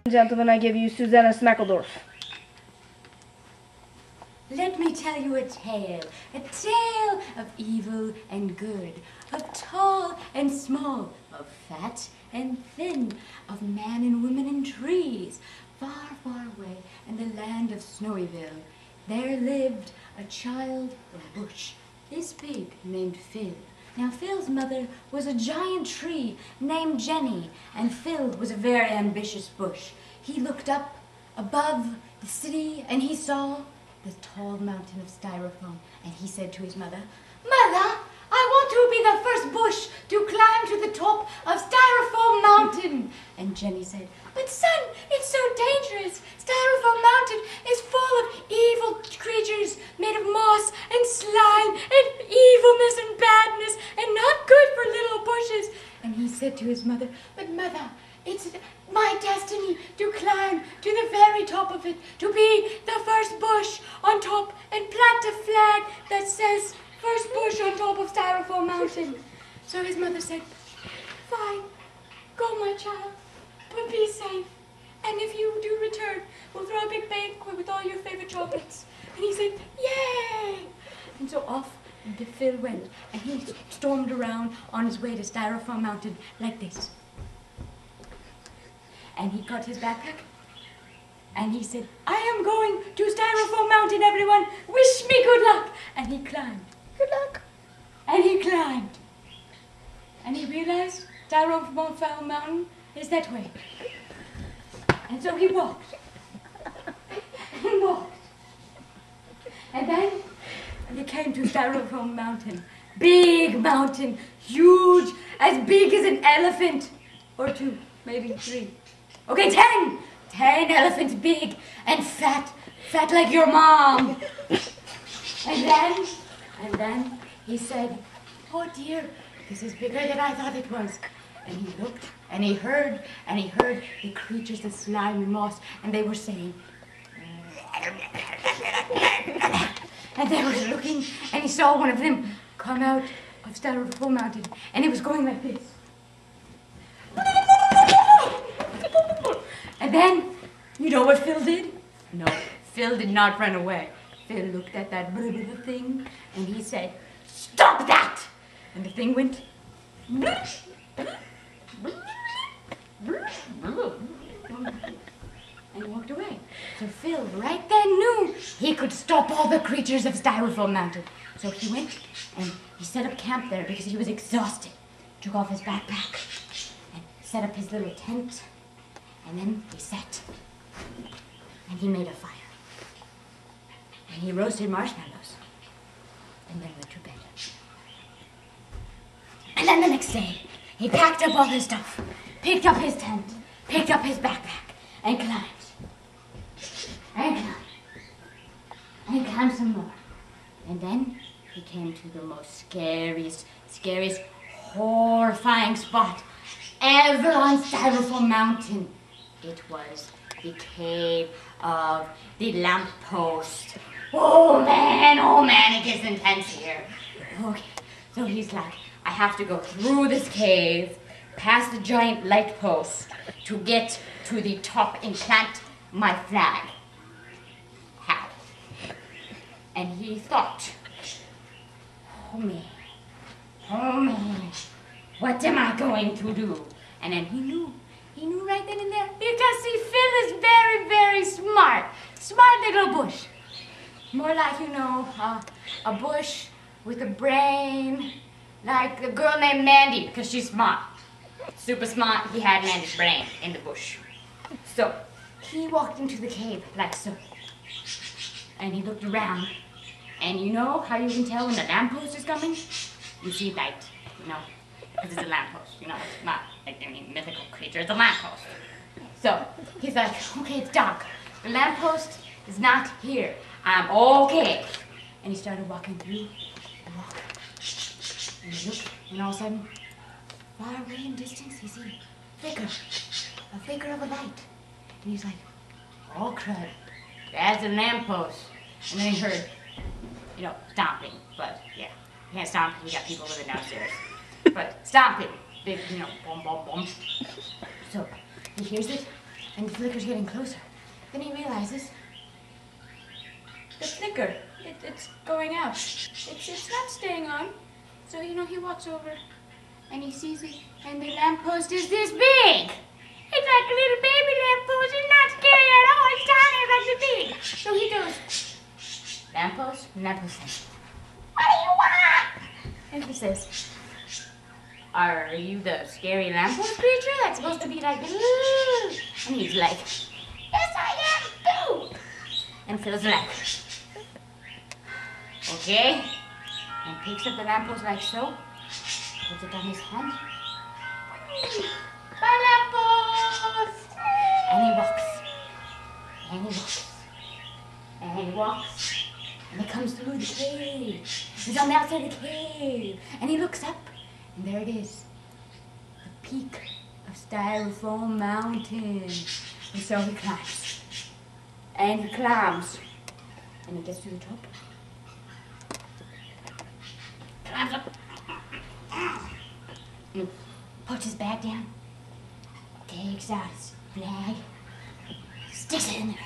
Gentlemen, I give you Susanna Smackledorff. Let me tell you a tale of evil and good, of tall and small, of fat and thin, of man and woman and trees. Far, far away in the land of Snowyville, there lived a child of bush, this big, named Phil. Now Phil's mother was a giant tree named Jenny, and Phil was a very ambitious bush. He looked up above the city and he saw the tall mountain of styrofoam, and he said to his mother, "Mother, I want to be the first bush to climb to the top of Styrofoam Mountain." And Jenny said, "But son, it's so dangerous. Styrofoam Mountain is full of evil creatures made of moss and slime and evilness and badness and not good for little bushes." And he said to his mother, "But mother, it's my destiny to climb to the very top of it, to be the first bush on top and plant a flag that says, 'First bush on top of Styrofoam Mountain.'" So his mother said, "Fine, go my child, but be safe. And if you do return, we'll throw a big banquet with all your favorite chocolates." And he said, "Yay!" And so off the Phil went, and he stormed around on his way to Styrofoam Mountain like this. And he got his backpack, and he said, "I am going to Styrofoam Mountain, everyone. Wish me good luck." And he climbed. Good luck. And he climbed. And he realized Styrofoam Mountain is that way. And so he walked. And walked. And then he came to Styrofoam Mountain. Big mountain, huge, as big as an elephant. Or two, maybe three. Okay, 10! 10 elephants big and fat like your mom. And then he said, "Oh dear, this is bigger than I thought it was." And he looked, and he heard the creatures, the slime and moss, and they were saying, and they were looking, and he saw one of them come out of Styrofoam Mountain, and it was going like this. And then, you know what Phil did? No, Phil did not run away. Phil looked at that little thing, and he said, "Stop that!" And the thing went, and walked away. So Phil right then knew he could stop all the creatures of Styrofoam Mountain. So he went, and he set up camp there because he was exhausted. Took off his backpack, and set up his little tent. And then he sat, and he made a fire, and he roasted marshmallows, and then went to bed. And then the next day, he packed up all his stuff, picked up his tent, picked up his backpack, and climbed, and climbed, and climbed some more. And then he came to the most scariest, horrifying spot ever on Styrofoam Mountain. It was the cave of the lamppost. Oh man, it gets intense here. Okay, so he's like, I have to go through this cave, past the giant light post, to get to the top and plant my flag. How? And he thought, oh man, what am I going to do? And then he knew right then and there, because see, Phil is very, very smart little bush. More like, you know, a bush with a brain, like the girl named Mandy, because she's smart. Super smart, he had Mandy's brain in the bush. So, he walked into the cave like so, and he looked around, and you know how you can tell when the lamppost is coming? You see light, you know, because it's a lamppost, you know, it's not like any mythical creature, it's a lamppost. So, he's like, okay, it's dark. The lamppost is not here. I'm okay. And he started walking through the walk. And he looked, and all of a sudden, far away in distance, he sees a flicker of a light. And he's like, oh crud, that's a lamppost. And then he heard, you know, stomping, but yeah, you can't stomp, we got people living downstairs. But stomping, big, boom, boom, boom. So he hears it, and the flicker's getting closer. Then he realizes the flicker, it's going out. It's not staying on. So, he walks over, and he sees it, and the lamppost is this big. It's like a little baby lamppost. It's not scary at all. It's tiny, like the big. So he goes, lamppost, and lamppost says, what do you want? And he says, are you the scary lamppost creature that's supposed to be like, ooh? And he's like, yes, I am, too. And Phil's like, okay. And picks up the lamppost like so, puts it on his hand. Bye, lamppost! And he walks. And he walks. And he walks. And he comes through the cave. He's on the outside of the cave. And he looks up. And there it is. The peak of Styrofoam Mountain. And so he climbs. And he climbs. And he gets to the top. Climbs up. And puts his bag down. Takes out his flag. Sticks it in there.